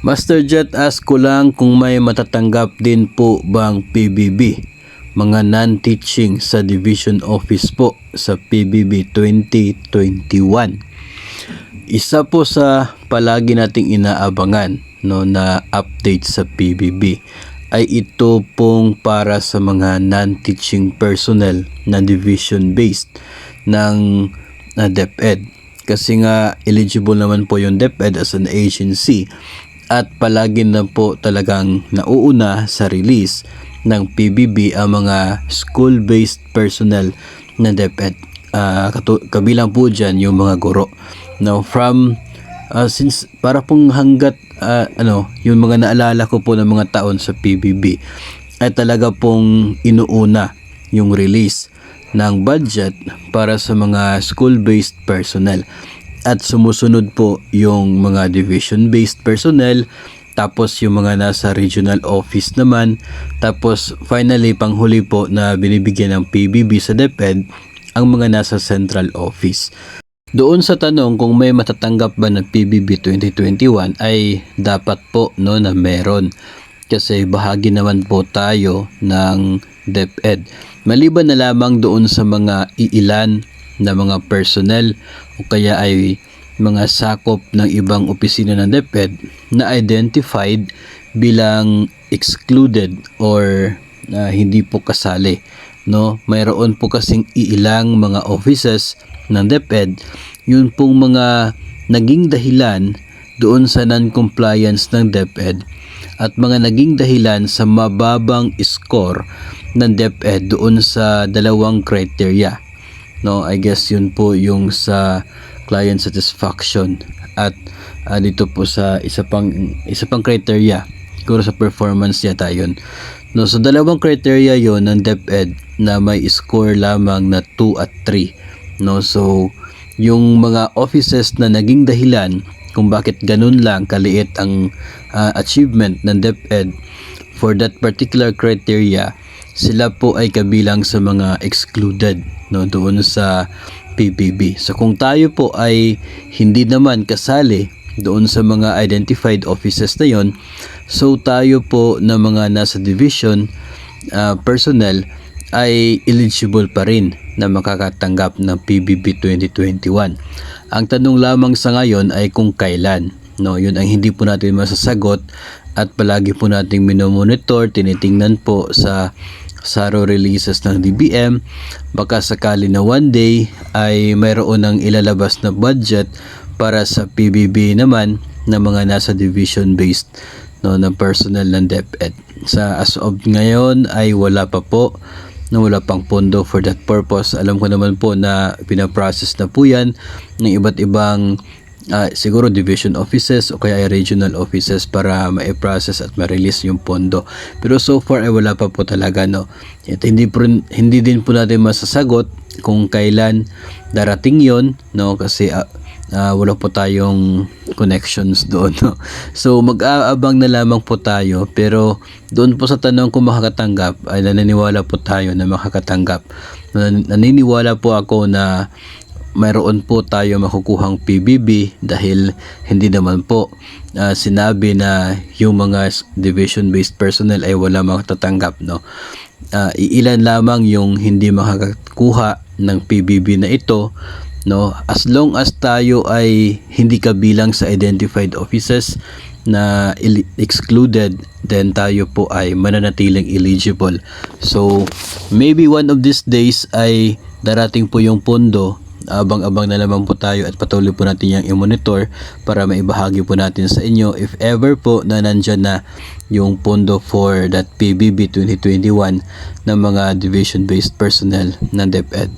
Master Jet, ask ko lang kung may matatanggap din po bang PBB, mga non-teaching sa division office po sa PBB 2021. Isa po sa palagi nating inaabangan na update sa PBB ay ito pong para sa mga non-teaching personnel na division based ng DepEd. Kasi nga eligible naman po yung DepEd as an agency at palagi na po talagang nauuna sa release ng PBB ang mga school-based personnel na DepEd. Kabilang po dyan yung mga guro. Now since para pong hanggat yung mga naalala ko po ng mga taon sa PBB ay talaga pong inuuna yung release ng budget para sa mga school-based personnel. At sumusunod po yung mga division-based personnel, tapos yung mga nasa regional office naman, tapos finally panghuli po na binibigyan ng PBB sa DepEd ang mga nasa central office. Doon sa tanong kung may matatanggap ba ng PBB 2021 ay dapat po na meron. Kasi bahagi naman po tayo ng DepEd. Maliban na lamang doon sa mga iilan na mga personnel o kaya ay mga sakop ng ibang opisina ng DepEd na identified bilang excluded or hindi po kasali. Mayroon po kasing iilang mga offices ng DepEd, yun pong mga naging dahilan doon sa non-compliance ng DepEd at mga naging dahilan sa mababang score ng DepEd doon sa dalawang criteria. I guess yun po yung sa client satisfaction at dito po sa isa pang criteria, siguro sa performance yata yun. So dalawang criteria yon ng DepEd na may score lamang na 2 at 3. So yung mga offices na naging dahilan kung bakit ganun lang kaliit ang achievement ng DepEd for that particular criteria, sila po ay kabilang sa mga excluded doon sa PBB. So kung tayo po ay hindi naman kasali doon sa mga identified offices na yon, so tayo po na mga nasa division personnel ay eligible pa rin na makakatanggap ng PBB 2021. Ang tanong lamang sa ngayon ay kung kailan. Yun ang hindi po natin masasagot at palagi po nating minomonitor, tinitingnan po sa SARO releases ng DBM. Baka sakali na one day ay mayroon ng ilalabas na budget para sa PBB naman na mga nasa division based ng personnel ng DepEd. As of ngayon ay wala pa po, wala pang pondo for that purpose. Alam ko naman po na pinaprocess na po yan ng iba't ibang siguro division offices o kaya regional offices para ma-process at ma-release yung pondo. Pero so far ay wala pa po talaga. At hindi din po natin masasagot kung kailan darating yon, kasi wala po tayong connections doon. So mag-aabang na lamang po tayo, pero doon po sa tanong kung makakatanggap ay naniniwala po tayo na makakatanggap. Naniniwala po ako na mayroon po tayo makukuhang PBB dahil hindi naman po sinabi na yung mga division based personnel ay wala makatatanggap. Iilan lamang yung hindi makakakuha ng PBB na ito. As long as tayo ay hindi kabilang sa identified offices na excluded, then tayo po ay mananatiling eligible. So maybe one of these days ay darating po yung pondo. Abang-abang na naman po tayo at patuloy po natin yung i-monitor para maibahagi po natin sa inyo if ever po na nandyan na yung pondo for that PBB 2021 ng mga division based personnel ng DepEd.